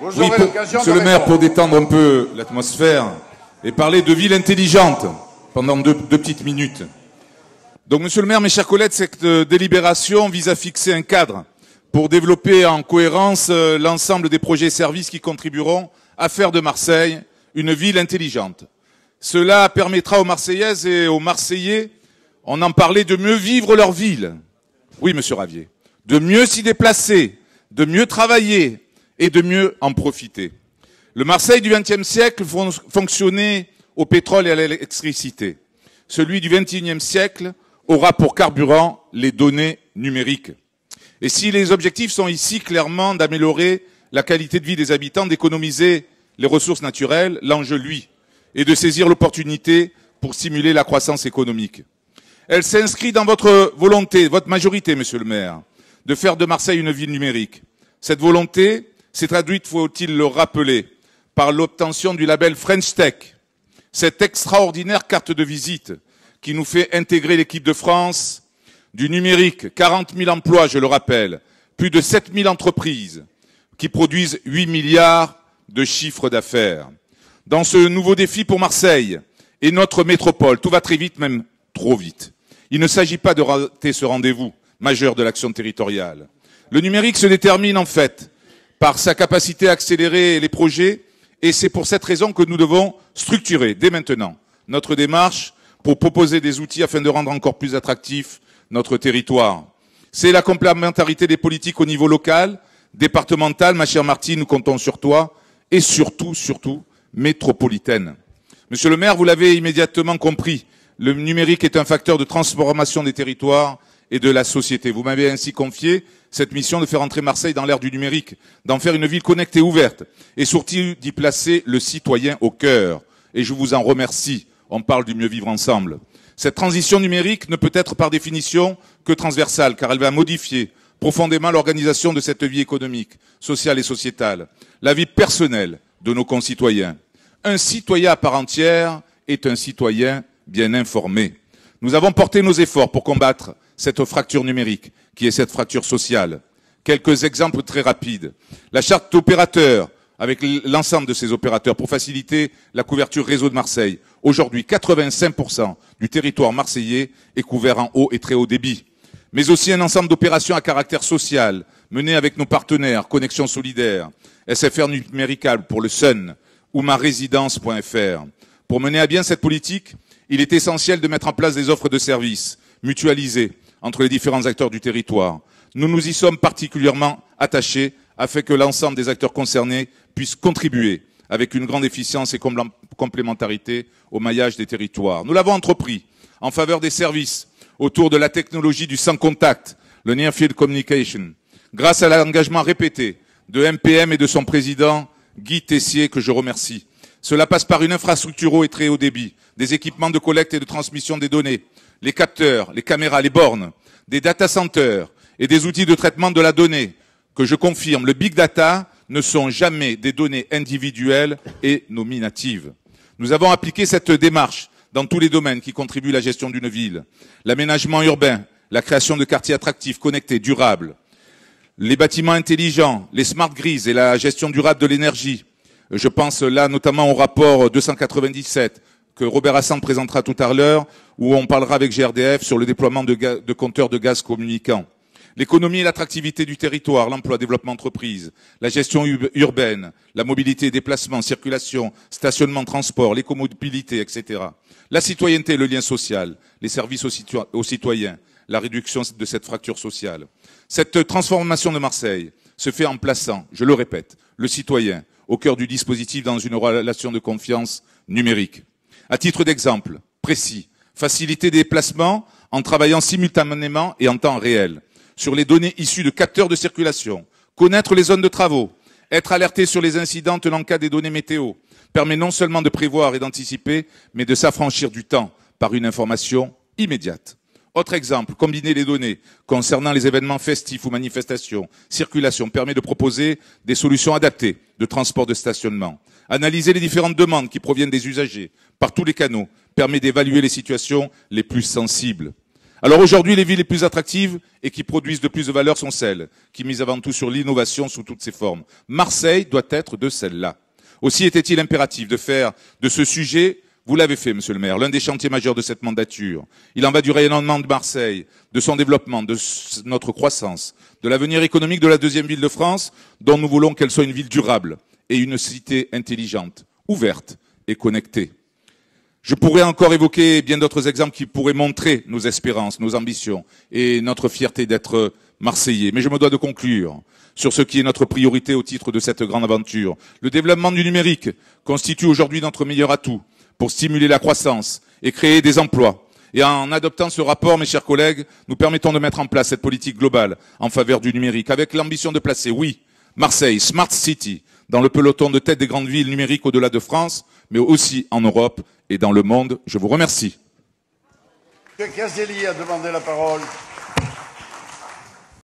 Oui, Monsieur le maire, pour détendre un peu l'atmosphère et parler de ville intelligente pendant deux petites minutes. Donc, Monsieur le maire, mes chers collègues, cette délibération vise à fixer un cadre pour développer en cohérence l'ensemble des projets et services qui contribueront à faire de Marseille une ville intelligente. Cela permettra aux Marseillaises et aux Marseillais, on en parlait, de mieux vivre leur ville. Oui, Monsieur Ravier. De mieux s'y déplacer, de mieux travailler et de mieux en profiter. Le Marseille du XXe siècle fonctionnait au pétrole et à l'électricité. Celui du XXIe siècle aura pour carburant les données numériques. Et si les objectifs sont ici clairement d'améliorer la qualité de vie des habitants, d'économiser les ressources naturelles, l'enjeu, lui, est de saisir l'opportunité pour stimuler la croissance économique. Elle s'inscrit dans votre volonté, votre majorité, Monsieur le maire, de faire de Marseille une ville numérique. Cette volonté s'est traduite, faut-il le rappeler, par l'obtention du label French Tech, cette extraordinaire carte de visite qui nous fait intégrer l'équipe de France du numérique, 40 000 emplois, je le rappelle, plus de 7 000 entreprises qui produisent 8 milliards de chiffre d'affaires. Dans ce nouveau défi pour Marseille et notre métropole, tout va très vite, même trop vite. Il ne s'agit pas de rater ce rendez-vous majeur de l'action territoriale. Le numérique se détermine en fait par sa capacité à accélérer les projets et c'est pour cette raison que nous devons structurer dès maintenant notre démarche pour proposer des outils afin de rendre encore plus attractif notre territoire. C'est la complémentarité des politiques au niveau local, départemental, ma chère Martine, nous comptons sur toi, et surtout, métropolitaine. Monsieur le maire, vous l'avez immédiatement compris, le numérique est un facteur de transformation des territoires et de la société. Vous m'avez ainsi confié cette mission de faire entrer Marseille dans l'ère du numérique, d'en faire une ville connectée, ouverte, et surtout d'y placer le citoyen au cœur. Et je vous en remercie. On parle du mieux vivre ensemble. Cette transition numérique ne peut être par définition que transversale, car elle va modifier profondément l'organisation de cette vie économique, sociale et sociétale, la vie personnelle de nos concitoyens. Un citoyen à part entière est un citoyen bien informé. Nous avons porté nos efforts pour combattre cette fracture numérique, qui est cette fracture sociale. Quelques exemples très rapides. La charte d'opérateurs, avec l'ensemble de ces opérateurs, pour faciliter la couverture réseau de Marseille. Aujourd'hui, 85% du territoire marseillais est couvert en haut et très haut débit. Mais aussi un ensemble d'opérations à caractère social, menées avec nos partenaires, Connexion Solidaire, SFR Numéricable pour le Sun, ou marésidence.fr. Pour mener à bien cette politique, il est essentiel de mettre en place des offres de services mutualisées entre les différents acteurs du territoire. Nous nous y sommes particulièrement attachés afin que l'ensemble des acteurs concernés puissent contribuer avec une grande efficience et complémentarité au maillage des territoires. Nous l'avons entrepris en faveur des services autour de la technologie du sans contact, le Near Field Communication, grâce à l'engagement répété de MPM et de son président Guy Tessier, que je remercie. Cela passe par une infrastructure haut et très haut débit, des équipements de collecte et de transmission des données, les capteurs, les caméras, les bornes, des data centers et des outils de traitement de la donnée, que je confirme, le big data ne sont jamais des données individuelles et nominatives. Nous avons appliqué cette démarche dans tous les domaines qui contribuent à la gestion d'une ville. L'aménagement urbain, la création de quartiers attractifs, connectés, durables, les bâtiments intelligents, les smart grids et la gestion durable de l'énergie. Je pense là notamment au rapport 297 que Robert Hassan présentera tout à l'heure, où on parlera avec GRDF sur le déploiement de compteurs de gaz communicants. L'économie et l'attractivité du territoire, l'emploi, développement d'entreprise, la gestion urbaine, la mobilité, déplacement, circulation, stationnement, transport, l'écomobilité, etc. La citoyenneté, le lien social, les services aux citoyens, la réduction de cette fracture sociale. Cette transformation de Marseille se fait en plaçant, je le répète, le citoyen au cœur du dispositif dans une relation de confiance numérique. À titre d'exemple précis, faciliter des déplacements en travaillant simultanément et en temps réel sur les données issues de capteurs de circulation, connaître les zones de travaux, être alerté sur les incidents tenant cas des données météo, permet non seulement de prévoir et d'anticiper, mais de s'affranchir du temps par une information immédiate. Autre exemple, combiner les données concernant les événements festifs ou manifestations, circulation, permet de proposer des solutions adaptées de transport de stationnement. Analyser les différentes demandes qui proviennent des usagers par tous les canaux permet d'évaluer les situations les plus sensibles. Alors aujourd'hui, les villes les plus attractives et qui produisent de plus de valeur sont celles qui misent avant tout sur l'innovation sous toutes ses formes. Marseille doit être de celles-là. Aussi était-il impératif de faire de ce sujet, vous l'avez fait, monsieur le maire, l'un des chantiers majeurs de cette mandature. Il en va du rayonnement de Marseille, de son développement, de notre croissance, de l'avenir économique de la deuxième ville de France, dont nous voulons qu'elle soit une ville durable et une cité intelligente, ouverte et connectée. Je pourrais encore évoquer bien d'autres exemples qui pourraient montrer nos espérances, nos ambitions et notre fierté d'être Marseillais. Mais je me dois de conclure sur ce qui est notre priorité au titre de cette grande aventure. Le développement du numérique constitue aujourd'hui notre meilleur atout pour stimuler la croissance et créer des emplois. Et en adoptant ce rapport, mes chers collègues, nous permettons de mettre en place cette politique globale en faveur du numérique avec l'ambition de placer, oui, Marseille, Smart City, dans le peloton de tête des grandes villes numériques au-delà de France, mais aussi en Europe et dans le monde. Je vous remercie. M. Caselli a demandé la parole.